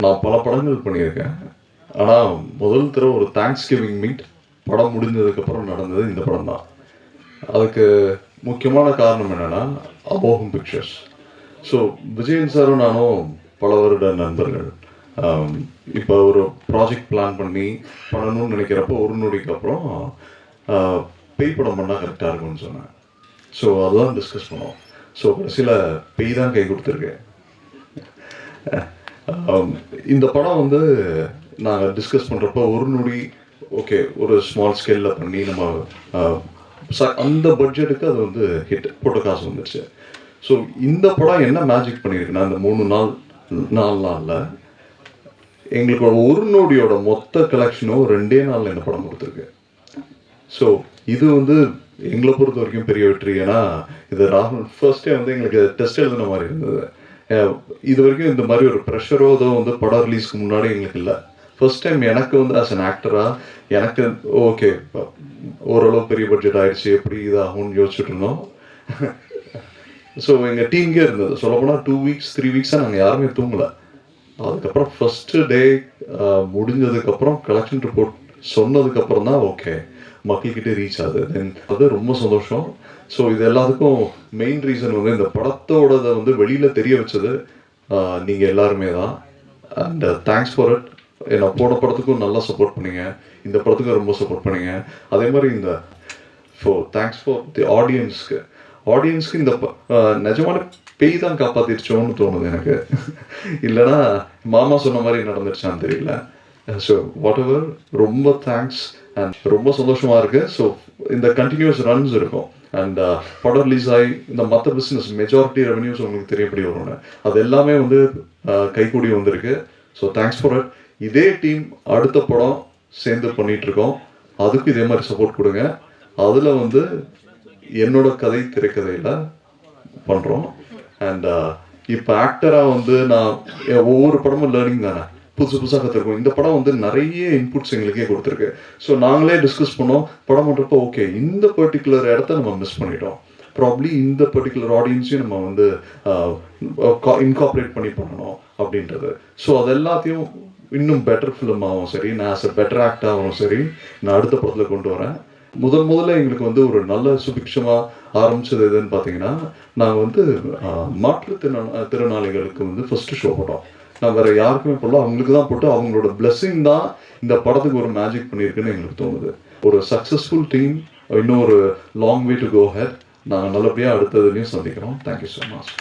நான் பல படங்கள் பண்ணியிருக்கேன். ஆனால் முதல் தடவை ஒரு தேங்க்ஸ் கிவிங் மீட் படம் முடிஞ்சதுக்கப்புறம் நடந்தது இந்த படம் தான். அதுக்கு முக்கியமான காரணம் என்னென்னா அமோகம் பிக்சர்ஸ். ஸோ விஜயன் சாரும் நானும் பல வருட நண்பர்கள். இப்போ ஒரு ப்ராஜெக்ட் பிளான் பண்ணணும்னு நினைக்கிறப்போ ஒரு நொடிக்கு அப்புறம் பேய் படம் பண்ணால் கரெக்டாக இருக்கும்னு சொன்னேன். ஸோ அதுதான் டிஸ்கஸ் பண்ணோம். ஸோ கடைசியில் பேய் தான் கை கொடுத்துருக்கேன். இந்த படம் வந்து நாங்கள் டிஸ்கஸ் பண்ணுறப்போ ஒரு நொடி ஓகே ஒரு ஸ்மால் ஸ்கேலில் பண்ணி நம்ம அந்த பட்ஜெட்டுக்கு அது வந்து ஹிட் போட்ட காசு வந்துடுச்சு. ஸோ இந்த படம் என்ன மேஜிக் பண்ணியிருக்குன்னா இந்த 4 நாளில் எங்களுக்கு ஒரு நொடியோட மொத்த கலெக்ஷனும் 2 நாளில் இந்த படம் கொடுத்துருக்கு. ஸோ இது வந்து எங்களை பொறுத்த வரைக்கும் பெரிய வெற்றி. ஏன்னா இது ராகுல் ஃபர்ஸ்டே வந்து எங்களுக்கு டெஸ்ட் எழுதுன மாதிரி இருந்தது. இது வரைக்கும் இந்த மாதிரி ஒரு ப்ரெஷரோ ஏதோ வந்து படம் ரிலீஸ்க்கு முன்னாடி எங்களுக்கு இல்லை. ஃபர்ஸ்ட் டைம் எனக்கு வந்து ஆஸ் அன் ஆக்டராக எனக்கு ஓகே ஓரளவு பெரிய பட்ஜெட் ஆகிடுச்சு, எப்படி இதாகும்னு யோசிச்சுட்டு இருந்தோம். ஸோ எங்கள் டீம்கே இருந்தது. சொல்லப்போனால் 2 வீக்ஸ் 3 வீக்ஸாக நாங்கள் யாருமே தூங்கலை. அதுக்கப்புறம் ஃபஸ்ட்டு டே முடிஞ்சதுக்கப்புறம் கலெக்ஷன் ரிப்போர்ட் சொன்னதுக்கப்புறம் தான் ஓகே மக்கள்கிட்ட ரீச் ஆகுது. தென் அது ரொம்ப சந்தோஷம். ஸோ இது எல்லாத்துக்கும் மெயின் ரீசன் வந்து இந்த படத்தோடதை வந்து வெளியில் தெரிய வச்சது நீங்கள் எல்லாருமே தான். And thanks for it. நான் போன படத்துக்கும் நல்லா சப்போர்ட் பண்ணீங்க, இந்த படத்துக்கும் ரொம்ப சப்போர்ட் பண்ணீங்க. அதே மாதிரி இந்த தேங்க்ஸ் ஃபார் தி ஆடியன்ஸ்க்கு இந்த நிஜமான பேய் தான் காப்பாற்றிடுச்சோன்னு தோணுது எனக்கு. இல்லைனா மாமா சொன்ன மாதிரி நடந்துருச்சான்னு தெரியல. ஸோ வாட் எவர் ரொம்ப தேங்க்ஸ் அண்ட் ரொம்ப சந்தோஷமாக இருக்குது. ஸோ இந்த கண்டினியூஸ் ரன்ஸ் இருக்கும். அண்ட் படம் ரிலீஸ் ஆகி இந்த மற்ற பிஸ்னஸ் மெஜாரிட்டி ரெவன்யூஸ் உங்களுக்கு தெரியப்படி வரும்னு அது எல்லாமே வந்து கைக்கூடி வந்திருக்கு. So thanks for it. இதே டீம் அடுத்த படம் சேர்ந்து பண்ணிகிட்ருக்கோம். அதுக்கு இதே மாதிரி சப்போர்ட் கொடுங்க. அதில் வந்து என்னோட கதை திரைக்கதையில் பண்ணுறோம். அண்ட் இப்போ ஆக்டராக வந்து நான் ஒவ்வொரு படமும் லேர்னிங் தானே, புதுசாக கற்றுருக்கோம். இந்த படம் வந்து நிறைய இன்புட்ஸ் எங்களுக்கே கொடுத்துருக்கு. ஸோ நாங்களே டிஸ்கஸ் பண்ணோம் படம் பண்ணுறப்போ ஓகே இந்த பர்டிகுலர் இடத்த நம்ம மிஸ் பண்ணிட்டோம், ப்ராப்ளி இந்த பர்டிகுலர் ஆடியன்ஸையும் நம்ம வந்து இன்கார்பரேட் பண்ணணும் அப்படின்றது. ஸோ அது எல்லாத்தையும் இன்னும் பெட்டர் ஃபிலிமாகவும் சரி, நான் ஆஸ் அ பெட்டர் ஆக்டாகவும் சரி நான் அடுத்த படத்தில் கொண்டு வரேன். முதல்ல எங்களுக்கு வந்து ஒரு நல்ல சுபிக்ஷமாக ஆரம்பித்தது எதுன்னு பார்த்தீங்கன்னா, நாங்கள் வந்து மாற்றுத்திறனாளிகளுக்கு வந்து ஃபஸ்ட்டு ஷோ போட்டோம். நான் வேறு யாருக்குமே போடல, அவங்களுக்கு தான் போட்டு அவங்களோட பிளெஸ்ஸிங் தான் இந்த படத்துக்கு ஒரு மேஜிக் பண்ணியிருக்குன்னு எங்களுக்கு தோணுது. ஒரு சக்ஸஸ்ஃபுல் டீம், இன்னும் ஒரு long way to go ahead. நாங்கள் நல்லபடியாக அடுத்ததுலையும் சந்திக்கிறோம். Thank you so much.